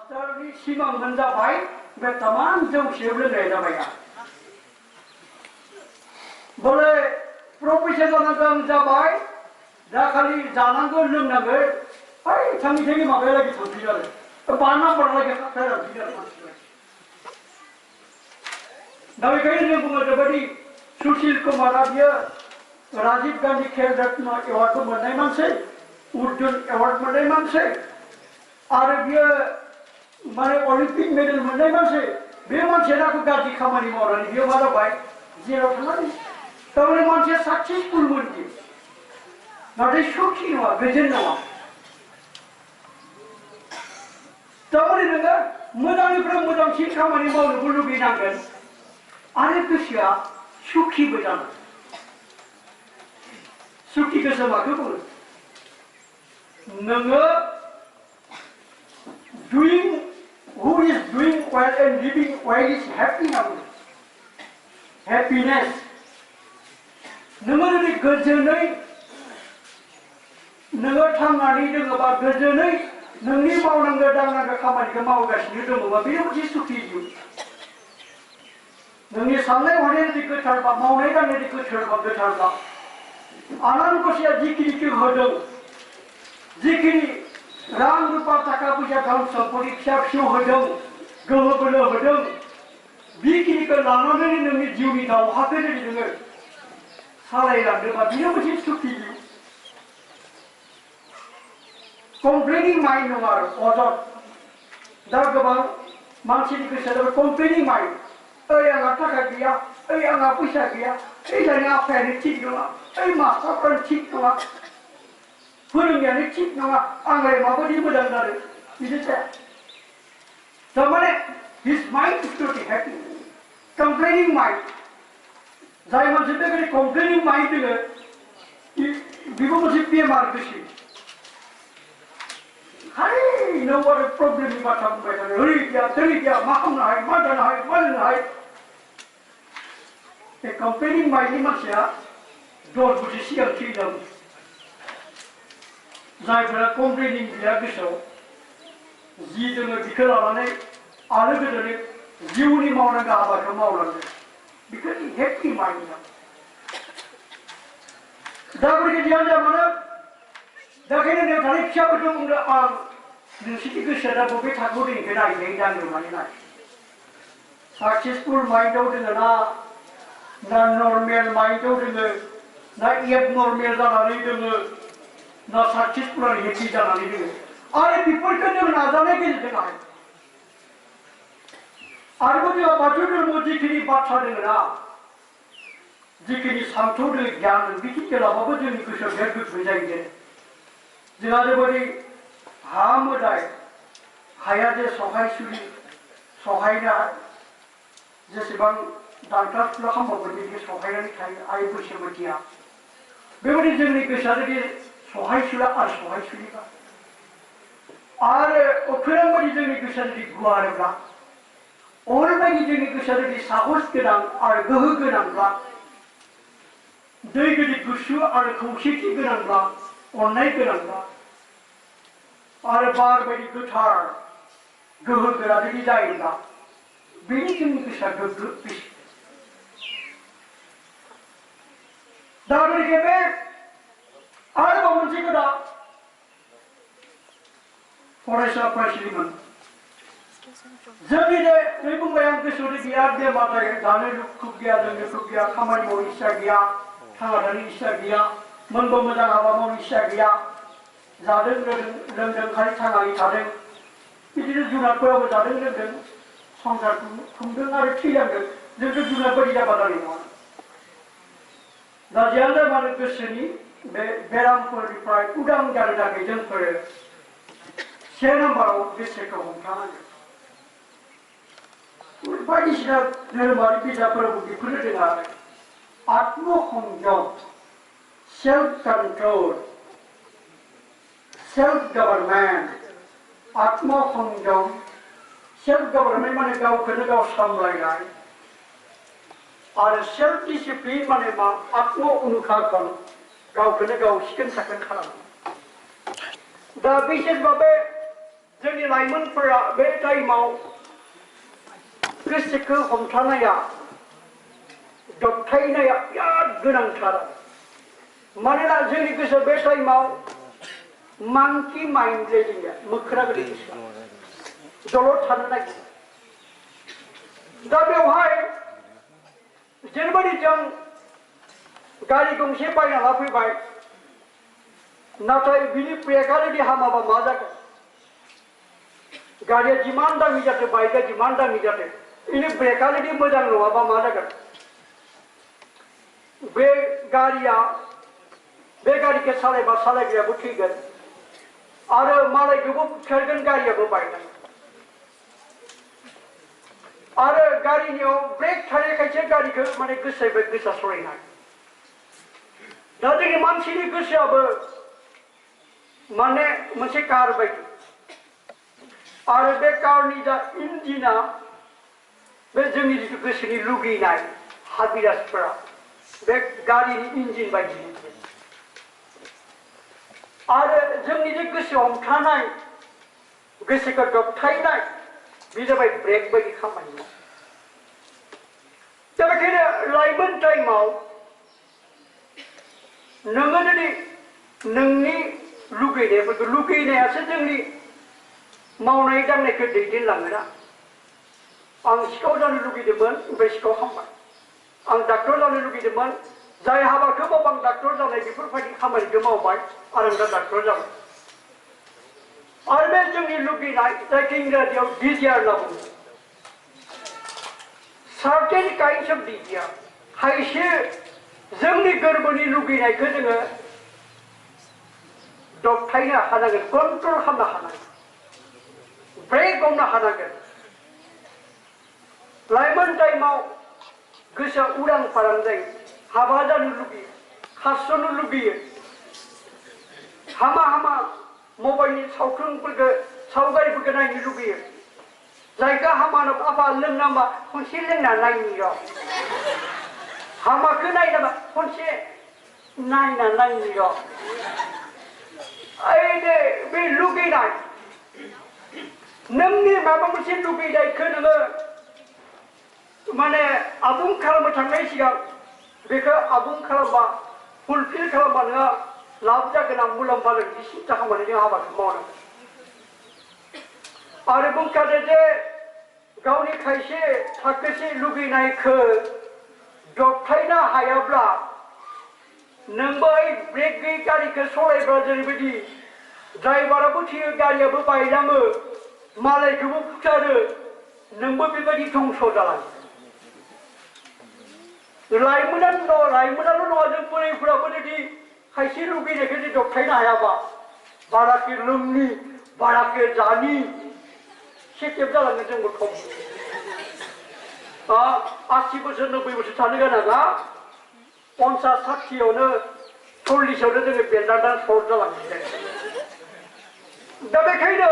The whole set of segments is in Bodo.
मास्टारनि सिमां मोनजाबाय बे तमाम जौ सेरेब लोंनाय जाबाय बोले प्रफेसर जानांगौ जाबाय दा खालि जानांगौ लोंनांगौ ओइ थांनि माबायालागै थांफिनो आरो बाना बारलागै थांफिनो आरो मानसिफ्रा दा बेखायनो जों बुङो जोबायदि सुशील कुमारा बियो राजीव गांधी खेल रत्न एवार्डखौ मोननाय मानसि अर्जुन एवार्ड मोननाय मानसि आरो बियो माने अलिम्पिक मेडेल मोननाय मानसि बे मानसिया दाखौ गाज्रि खामानि मावनानै बियो मा जाबाय जेराव थांनानै तारमाने मानसिया साक्सेसफुलमोन बियो नाथाय सुखि नङा गोजोन नङा तारमाने नोङो मोजांनिफ्राय मोजांसिन खामानि मावनोबो लुबैनांगोन आरो गोसोआ सुखिबो जानांगोन सुखि गोसो माखौ बुङो नोङो doing who is doing well and living well is happy now happiness नोङो जुदि गोजोनै नोङो थांनानै दङबा गोजोनै नोंनि मावनांगौ दांनांगौ खामानिखौ मावगासिनो दङबा बेयो मोनसे सुखि जिउ नोंनि साननाय हनाया जुदि गोथारबा मावनाय दांनाय जुदि गोथारबा आनान गसाइया जिखिनिखौ होदों जिखिनि रां रुपा थाखा फैसा धन सम्पति फिसा फिसौ होदों गोहो बोलो होदों बेखिनिखौ लानानै नोंनि जिउनि दावहाखौ जुदि नोङो सालायलांदोंबा बेयो मोनसे सुखि जिउ कमप्लेनिं माइन्ड नङा आरो अजद दा गोबां मानसिनि गोसोआ जाबाय कमप्लेनिं माइन्ड ओइ आंहा थाखा गैया ओइ आंहा फैसा गैया ओइ जोंनि आफायानो थिग नङा ओइ मास्टारफ्रानो थिग नङा फोरोंनायानो थिग नङा आंलाय माबायदि मोजां जादों बिदि जाया तारमाने his mind is not happy complaining mind जाय मानसिनि थाखाय कमप्लेनिं माइन्ड दोङो बेबो मोनसे बेमार गोसो हाय नों आरो प्रब्लेमनि बाथ्रा बुंबाय थादों ओरै गैया थोरै गैया मा खालामनो हायो मा जानो हायो मा लोंनो हायो बे कमप्लेनिं माइन्डनि मानसिया 10 बोसोर सिगां थैदों जायफोरा कमप्लेनिं गैया गोसोआव जि दोङो बेखौ लानानै आरो गोदोनि जिउनि मावनांगौ हाबाखौ मावलांदों बेखौ हेपि माइन्ड दा बोरै जियानो जा मानो दा ओंखायनो नों थानाय फिसाफोरखौ बुंदों आं नोंसोरनि गोसोआ दा बबे थाखोआव दं बेखौ नायनाय दांग्रोमनानै नाय साक्सेसफुल माइन्डआव दोङो ना नर्मेल माइन्डआव दोङो ना एबनर्मेल जानानै दोङो ना साक्सेसफुल आरो हेपि जानानै दोङो आरो बेफोरखौ जों नाजानाय गेजेरजों हायो आरोबाव जोंहा बाथौ धोरोमाव जिखिनि बाथ्रा दोङो ना जिखिनि सान्थौ दोङो गियान दोङो बेखिनिखौ लाबाबो जोंनि गोसोआव बिराद गोख्रों जायो जोंहा जेरैबायदि हा मोदाय हाया जे सहायसुलि सहायना जेसेबां दानख्ला सुख्ला खालामबाबो बिदि सहायनानै थायो आइ बैसोमुथिया बेबायदि जोंनि गोसोआ जुदि सहायसुला आरो सहायसुलिबा आरो अख्रां बायदि जोंनि गोसोआ जुदि गुवारोब्ला अरबायदि जोंनि गोसोआ जुदि साहस गोनां आरो गोहो गोनांब्ला दै गिदिर गुसु आरो खौसेथि गोनांब्ला अननाय गोनांब्ला आरो बार बायदि गोथार गोहो गोरा जुदि जायोब्ला बेनि जोंनि गोसोआ गोग्गो दा बेनिखायनो बे आरोबाव मोनसे खोथा फरायसा फरायसुलिमोन जोंनि नै बुंबाय आं गोसोआव गैया बेमार जायो जानो दुखु गैया लोंनो दुखु गैया खामानि मावनो इच्छा गैया थांना थानो इच्छा गैया मोनबो मोजां हाबा मावनो इच्छा गैया जादों लोंदों खालि थांनानै थादों बिदिनो जुनारफोराबो जादों लोंदों संसार खुंदों आरो थैलांदों जोंथ' जुनार बायदि जाबा जानाय नङा दा जियानो मानो गोसोनि बे बेरामफोरनिफ्राय उदां जानो थाखाय जोंफोरो 1 नाम्बाराव गोसोखौ हमथानांगोन बायदिसिना धोरोमारि बिजाबफोरावबो बेखौनो जोंहा आत्मसंयम सेल्फ कंट्रोल सेल्फ गवर्नमेंट आत्मसंयम सेल्फ गवर्नमेंट माने गावखौनो गाव सामलायनाय आरो सेल्फ डिसिप्लिन माने मा आत्म अनुशासन गावखौनो गाव सिखोन साखोन खालामनाय दा बिशेष भावे जोंनि लाइमोनफोरा बे टाइमाव गोसोखौ हमथानाया दबथायनाया बिराद गोनांथार मानोना जोंनि गोसोआ बे टाइमाव मांकि माइन्ड जोंनिया मोख्रा गोदै गोसोआ दलद थानो नागिरो दा बेवहाय जेरैबायदि जों गारि गंसे बायना लाफैबाय नाथाय बिनि ब्रेकआ जुदि हामाबा मा जागोन गारिया जिमान दामि जाथों बाइकआ जिमान दामि जाथों बिनि ब्रेकआ जुदि मोजां नङाबा मा जागोन बे गारिखौ सालायबा सालायग्रायाबो थैगोन आरो मालायखौबो बुथारगोन गारियाबो बायगोन आरो गारिनियाव ब्रेक थानायखायसो गारिखौ माने गोसा सलायनाय दा जोंनि मानसिनि गोसोआबो माने मोनसे कार बायदि आरो बे कारनि जा इन्जिना बे जोंनि जिथु गोसोनि लुगैनाय हाबिरासफोरा बे गारिनि इन्जिन बायदि आरो जोंनि जे गोसो हमथानाय गोसोखौ दबथायनाय बे जाबाय ब्रेक बायदि खामानि दा बेखायनो लाइमोन टाइमाव नोङो जुदि नोंनि लुगैनायासो जोंनि मावनाय दांनायखौ दैदेनलाङोना आं सिखाव जानो लुगैदोंमोन ओमफ्राय सिखाव हामबाय आं डाक्टर जानो लुगैदोंमोन जाय हाबाखौ मावबा आं डाक्टर जानाय बेफोरबायदि खामानिखौ मावबाय आरो आं दा डाक्टर जाबाय आरो बे जोंनि लुगैनाय जायखौ इंराजियाव डिजायार होनना बुङो सार्टेन काइन्डस अफ डिजायार खायसे जोंनि गोरबोनि लुगैनायखौ जोङो दबथायनो हानांगोन कन्ट्रल खालामनो हानांगोन ब्रेक हमनो हानांगोन लाइमोन टाइमाव गोसोआ उदां फारां जायो हाबा जानो लुगैयो खारस'नो लुगैयो हामा हामा मबाइलनि सावगारिफोरखौ नायनो लुगैयो जायगा हामानो आफा लोंनांबा खनसे लोंना नायनि र' हामाखौ नायनांबा खनसे नायना नायनि र' बे लुगैनाय नोंनि माबा मोनसे लुगैनायखौ नोङो माने आबुं खालामनो थांनाय सिगां बेखौ आबुं खालामबा फुलफिल खालामबा नोंहा लाब जागोन आं मुलाम्फा जागोन बे सिन्था खालामनानै जों हाबाखौ मावनांगोन आरो बुंखादो जे गावनि खायसे थाखोसे लुगैनायखौ दबथायनो हायाब्ला नोंबो ब्रेक गैयै गारिखौ सालायब्ला जेरैबायदि ड्राइभाराबो थैयो गारियाबो बायलाङो मालायखौबो बुथारो नोंबो बेबायदि धंस जालाङो लाइमोनाल' नङा जों बोरायफोराबो जुदि खायसे लुगैनायखौ जुदि दबथायनो हायाबा बाराके लोंनि बाराके जानि सेटेप जालाङो जोंबो थम 80 बोसोर 90 बोसोर थानो गोनाङा 50-60 40 जोङो बेन्दान्दा सर्ट जालाङो दा बेखायनो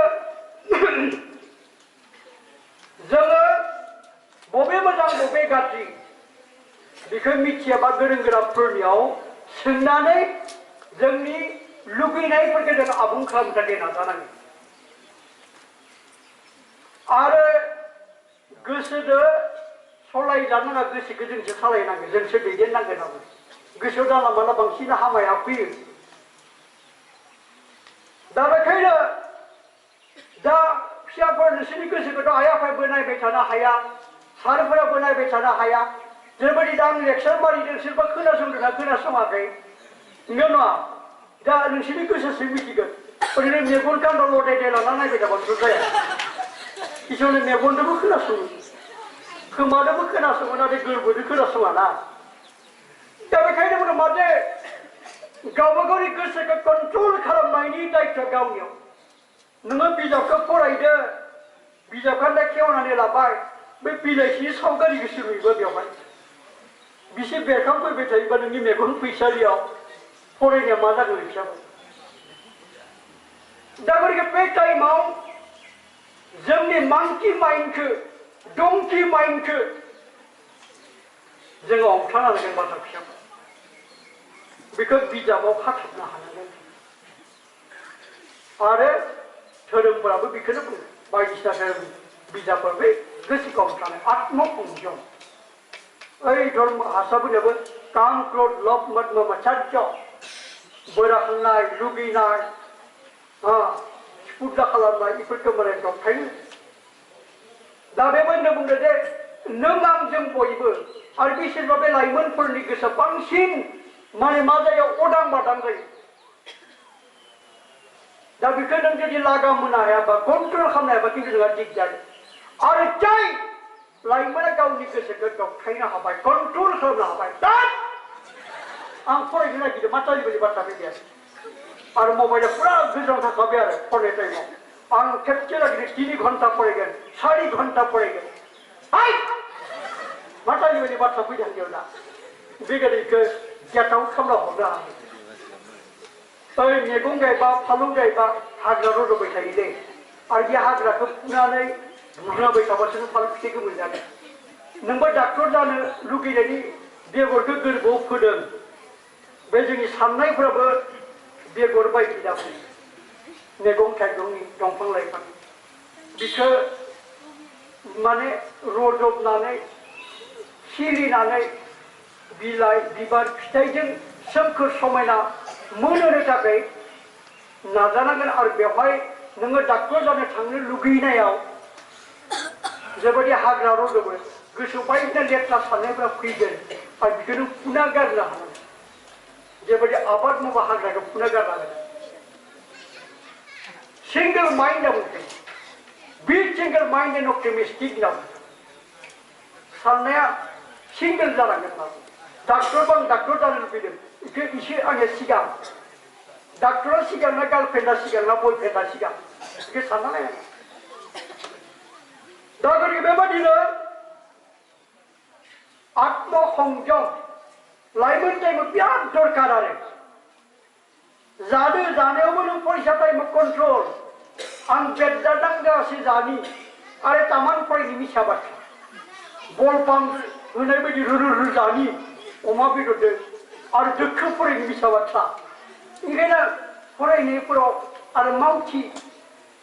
जोङो बबे मोजां बबे गाज्रि बेखौ मिथियाबा गोरों गोराफोरनियाव सोंनानै जोंनि लुगैनायफोरखौ जों आबुं खालामनो थाखाय नाजानांगोन आरो गोसोजों सलायजानो नाङा गोसोखौ जोंसो सालायनांगोन जोंसो दैदेननांगोन आरो गोसोआव जानला मानला बांसिन हामाया फैयो दा बेखायनो दा फिसाफोर नोंसोरनि गोसोखौथ' आइ आफायाबो नायबाय थानो हाया सारफोराबो नायबाय थानो हाया जेरैबायदि दा आं लेक्सार मारिदों सोरबा खोनासंदोंना खोनासङाखै नंगौ नङा दा नोंसोरनि गोसोसो मिथिगोन ओरैनो मेगन कान्दा लदाय लाना नायबाय थाबाथ' जाया किसुमाना मेगनजोंबो खोनासङो खोमाजोंबो खोनासङो नाथाय गोरबोजों खोनासङा ना दा बेखायनो बुंदों मा जे गावबा गावनि गोसोखौ कन्ट्रल खालामनायनि दायित्वआ गावनियाव नोङो बिजाबखौ फरायदो बिजाबखौ खेवनानै लाबाय बे बिलाइसिनि सावगारि गोसो नुयोबा बेवहाय बिसि बेरखांफैबाय थायोबा नोंनि मेगन फैसालियाव फरायनाया मा जागोन बिसोर दा गतिके बे टाइमाव जोंनि मांकि माइन्डखौ डंकि माइन्डखौ जोङो हमथानांगोन बाथ्रा फिसा बेखौ बिजाबाव खाथाबनो हानांगोन आरो धोरोमफोराबो बेखौनो बुङो बायदिसिना धोरोम बिजाबफोर बे गोसोखाव थानाय आत्मसंयम ओइ धर्म हासाबोनोबो काम क्रोध लभ मद मत्सर्य बोराखांनाय लुगैनाय स्पुर्धा खालामनाय बेफोरखौ माने दबथायो दा बेबायदिनो बुंदो जे नों आं जों बयबो आरो बिसोरबा बे लाइमोनफोरनि गोसोआव बांसिन माने मा जायो अदां बादां जायो दा बेखौ नों जुदि लागाम होनो हायाबा कन्ट्रल खालामनो हायाबा खिन्थु नोंहा दिगदार आरो जाय लाइमोना गावनि गोसोखौ दबथायनो हाबाय कन्ट्रल खालामनो हाबाय दा आं फरायनो नागिरदों मा जायोबायदि बाथ्रा फैदों आरो मबाइला फुरा गोजानाव थाखाबाय आरो फरायनाय टाइमाव आं खेबसे नागिरदों 3 घन्टा फरायगोन 4 घन्टा फरायगोन हाय मा जायोबायदि बाथ्रा फैदों बेयाव दा बे गोदैखौ गेट आउट खालामना हरनो हायो ओइ मैगं गायबा फालौ गायबा हाग्रा रज'बाय थायोलै आरो बे हाग्राखौ फुनानै बुरनाबाय थाबासो फालौ फिथाइखौ मोनजागोन नोंबो डाक्टर जानो लुगैनायनि बेगरखौ गोरबोआव फोदों बे जोंनि साननायफोराबो बेगर बायदि जाबाय मैगं थाइगंनि दंफां लाइफां बिखौ माने रजबनानै सिरिनानै बिलाइ बिबार फिथाइजों सोमखोर समायना मोनहोनो थाखाय नाजानांगोन आरो बेवहाय नोङो डाक्टर जानो थांनो लुगैनायाव जेबायदि हाग्रा रज'बो गोसोआव बायदिसिना लेथ्रा साननायफ्रा फैगोन आरो बेखौनो फुना गारनो हानांगोन जेबायदि आबाद मावबा हाग्राखौ फुना गारनांगोन सिंगल माइंड बुंदों बि सिंगल माइंड एन्ड अप्टिमिस्टिक होनना बुंदों साननाया सिंगल जानांगोन होनना बुंदों डाक्टर आं डाक्टर जानो लुबैदों बेखौ एसे आंनि सिगां डाक्टरा सिगां ना गार्लफ्रेन्डा सिगां ना बयफ्रेन्डा सिगां बेखौ सानना नायनांगोन दा गतिके बेबादिनो आत्मसंयम लाइमोन टाइमाव बिराद दरकार आरो जानायावबो नों फरायसा टाइमाव कन्ट्रल आं बेदजादांगासो जानि आरो तामान फरायनि मिसा बाथ्रा बल पाम्प होनाय बायदि रुरु जानि अमा बेदरजों आरो दोखो फरायनि मिसा बाथ्रा ओंखायनो फरायनायफोराव आरो मावथि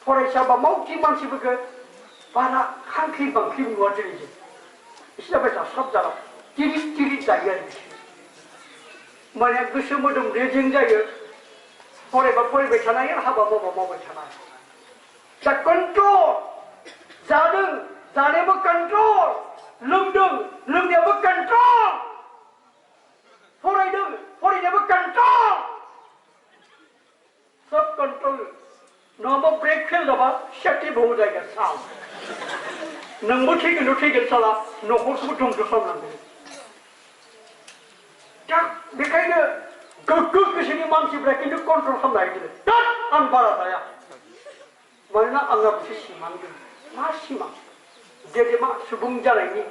फरायसा बा मावथि मानसिफोरखौ बारा खांख्रि बांख्रि नुवा दिनैजों एसे जाबाय साब जाला तिरित जायो आरो माने गोसो मोदोम रेजें जायो फरायबा फरायबाय थानाय हाबा मावबा मावबाय थानाय दा कन्ट्रल जादों जानायाबो कन्ट्रल लोंदों लोंनायाबो कन्ट्रल फरायदों फरायनायाबो कन्ट्रल सब कन्ट्रल नङाबा ब्रेक फेल जाबा सेथि बहु जायगा साल नोंबो थैगोन साला न'खरखौबो धंस खालामनांगोन दा बेखायनो गोग्गो गोसोनि मानसिफ्रा खिन्थु कन्ट्रल खालामनो हायो दा आं बारा जाया मानोना आंहा मोनसे सिमां दं मा सिमां गेदेमा सुबुं जानायनि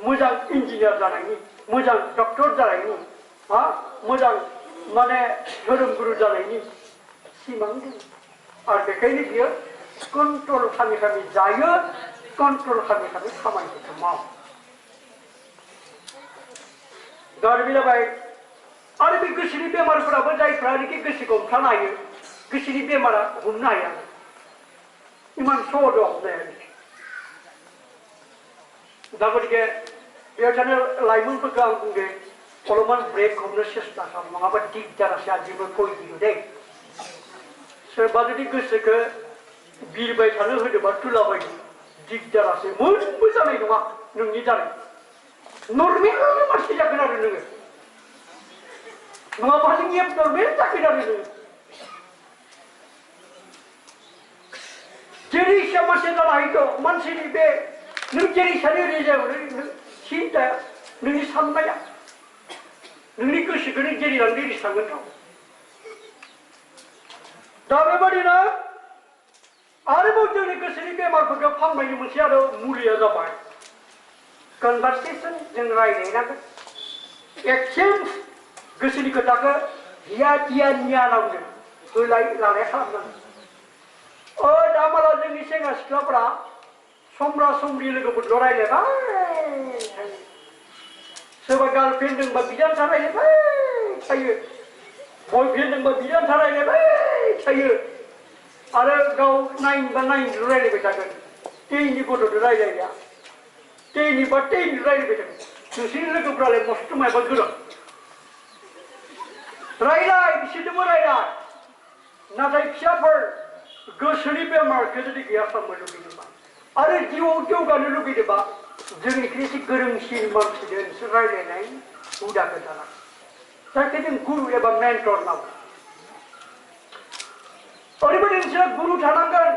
मोजां इन्जिनियार जानायनि मोजां डक्टर जानायनि मोजां माने धोरोमगुरु जानायनि सिमां दं आरो बेखायनो बियो कन्ट्रल खालामै जायो कन्ट्रल खालामै खामानिफोरखौ मावो दा बे जाबाय आरो बे गोसोनि बेमारफोराबो जायफ्रानोखि गोसोखौ हमथानो हायो गोसोनि बेमारा हमनो हाया इमान सहज हमनो हाया दा गतिके बेयाव थानाय लाइमोनफोरखौ आं बुंदों अलपमान ब्रेक हमनो सेस्था खालाम नङाबा दिगदारासो आजिबो फैदियो दे सोरबा जुदि गोसोखौ बिरबाय थानो होदोंबा तुलाबायदि दिगदारासो मोनबो जानाय नङा नोंनि दारै नर्मेल मानसि जागोन आरो नोङो नङाबा नों एबनर्मेल जागोन आरो नोङो जेरै इसा मानसि जानो हायो मानसिनि बे नों जेरै सानो ओरै जागोन नों सिन्था नोंनि साननाया नोंनि गोसोखौ नों जेरै लांदों ओरै सानगोन थ' दा बेबादिनो आरोबाव जोंनि गोसोनि बेमारफोरखौ फाहामनायनि मोनसे आरो मुलिया जाबाय कनभारसेसन जों रायज्लायनांगोन एक्सचेन्ज गोसोनि खोथाखौ हिया थिया निया नांगोन होलाय लालाय खालामनांगोन दा माला जोंनि सेंग्रा सिख्लाफ्रा समब्रा समब्रि लोगोफोरजों रायज्लायबाय सोरबा गार्लफ्रेन्ड दंबा बिदान्था रायज्लायबाय थायो बयफ्रेन्ड दंबा बिदान्था रायज्लायबाय थायो आरो गाव नायनोबा नायनो रायलायबाय थागोन टेननि गथ'जों रायलायया टेननिबा टेननि रायलायबाय थागोन नोंसोरनि लोगोफ्रालाय मस्थ' मायबा गोरों रायलाय बिसोरजोंबो रायलाय नाथाय फिसाफोर गोसोनि बेमारखौ जुदि गैया खालामनो लुबैदोंबा आरो जिउआव जौगानो लुबैदोंबा जोंनिख्रुइ एसे गोरोंसिन मानसिजों नोंसोर रायलायनाय हुदाखौ दाना जायखौ जों गुरु एबा मेन्टर होनना बुङो ओरैबायदि नोंसोरा गुरु थानांगोन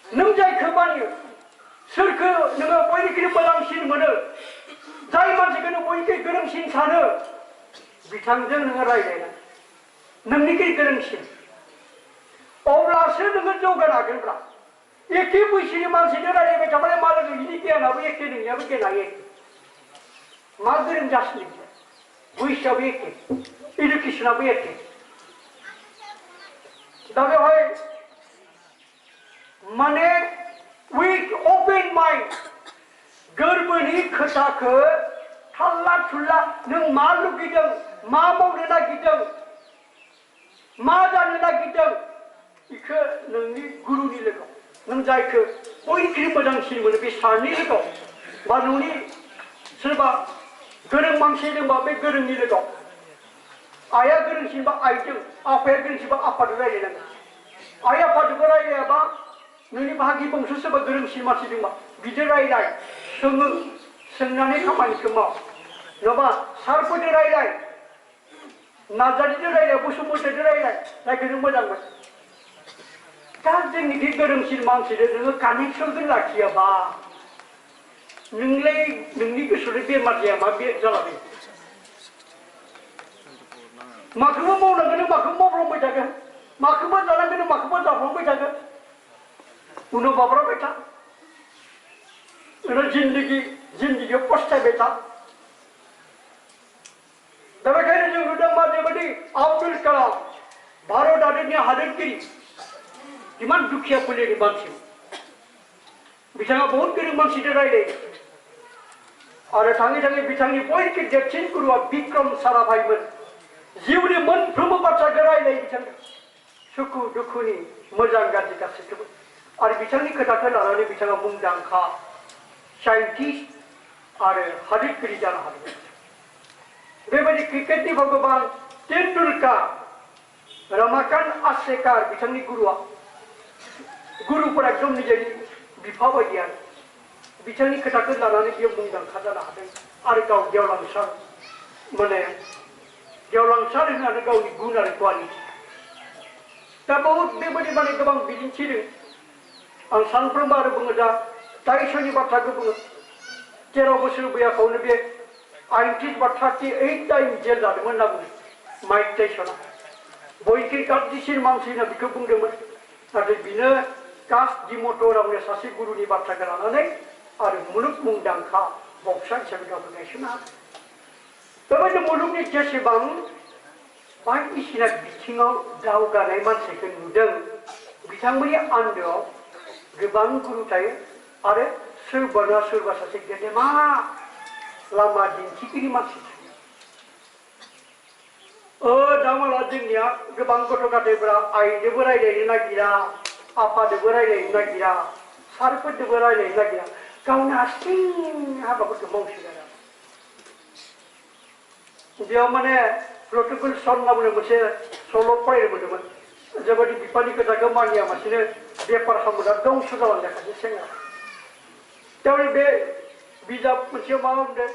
नों जायखौ मानियो सोरखौ नोङो बयनिख्रुइ मोजांसिन मोनो जाय मानसिखौ नों बयनिख्रुइ गोरोंसिन सानो बिथांजों नोङो रायलायनाय नोंनिख्रुइ गोरोंसिन अब्लासो नोङो जौगानो हागोनब्रा एखे बैसोनि मानसिजों रायलायबाय थाबालाय मा जागोन बिनि गियानाबो एखे नोंनियाबो गियाना एखे मा गोरों जासिनो बैसोआबो एखे इडुकेसनाबो एखे दा बेवहाय माने उइथ अपेन माइन्ड गोरबोनि खोथाखौ थाल्ला थुल्ला नों मा लुगैदों मा मावनो नागिरदों मा जानो नागिरदों बेखौ नोंनि गुरुनि लोगोआव नों जायखौ बयनिख्रुइ मोजांसिन मोनो बे सारनि लोगोआव बा न'नि सोरबा गोरों मानसि दंबा बे गोरोंनि लोगोआव आइया गोरोंसिनबा आइजों आफाया गोरोंसिनबा आफादों रायलायनांगोन आइ आफादोंबो रायलायाबा नोंनि बाहागि बंस सोरबा गोरोंसिन मानसि दंबा बिदि रायलाय सोंनानै खामानिखौ माव नङाबा सारफोरजों रायलाय नार्जारिजों रायलाय बसुमतारिजों रायलाय जायखौ नों मोजां मोनो दा जोंनिख्रुइ गोरोंसिन मानसिजों नोङो कानेक्सनखौ लाखियाबा नोंलाय नोंनि गोसोआव बेमार जाया मा बे जालाबाय माखौबा मावनांगोन माखौबा मावफ्लांबाय थागोन माखौबा जानांगोन माखौबा जाफ्लांबाय थागोन उनाव बाब्राबाय था उनाव जिन्दगियाव पस्तायबाय था दा बेखायनो जों नुदों मा बेबायदि आब्दुल कालाम भारत हादरनि हादोरगिरि इमान दुखिया फोलेरनि मानसि बिथाङा बहुत गोरों मानसिजों रायलायो आरो थाङै थाङै बिथांनि बयनिख्रुइ देरसिन गुरुआ बिक्रम साराभाइमोन जिउनि मोनफ्रोमबो बाथ्राखौ रायलायो बिथांजों सुखु दुखुनि मोजां गाज्रि गासैखौबो आरो बिथांनि खोथाखौ लानानै बिथाङा मुंदांखा साइन्टिस्ट आरो हादोरगिरि जानो हादोंमोन बेबायदि क्रिकेटनि भगबान तेन्दुलकार रमाकान्त आचरेकार बिथांनि गुरुआ गुरुफोरा एकदम निजेनि बिफा बायदि आरो बिथांनि खोथाखौ लानानै बेयाव मुंदांखा जानो हादों आरो गाव गेवलांसार माने गेवलांसार होननानै गावनि गुन आरो क्वालिटि दा बहुत बेबायदि माने गोबां बिदिन्थि दं आं सानफ्रोमबो आरो बुङो दा टाइसननि बाथ्राखौ बुङो 13 बोसोर बैयाखावनो बे 38 बा 38 टाइम जेल जादोंमोन होनना बुङो माइक टाइसना बयनिख्रुइ गाज्रिसिन मानसि होनना बेखौ बुंदोंमोन नाथाय बिनो कास्ट डिम'ट रावनि सासे गुरुनि बाथ्राखौ लानानै आरो मुलुग मुंदांखा बक्सार हिसाबै गावखौ गायसननो हादों बेबायदि मुलुगनि जेसेबां बायदिसिना बिथिङाव दावगानाय मानसिखौ नुदों बिथांमोननि आन्दोआव गोबां गुरु थायो आरो सोरबा नङा सोरबा सासे गेदेमा लामा दिन्थिगिरि मानसि थायो दा माला जोंनिया गोबां गथ' गथायफोरा आइजोंबो रायलायनो नागिरा आफादोंबो रायलायनो नागिरा सारफोरजोंबो रायलायनो नागिरा गावनो हारसिं हाबाफोरखौ मावसिगोन बेयाव माने प्रटोकल सन होनना बुंनाय मोनसे सल' फरायनो मोनदोंमोन जेबायदि बिफानि खोथाखौ मानिया मानसिनो बेफार खालामग्रा दंस' जालांनाय सासे सेंग्रा दा बे बिजाब मोनसेयाव मा बुंदों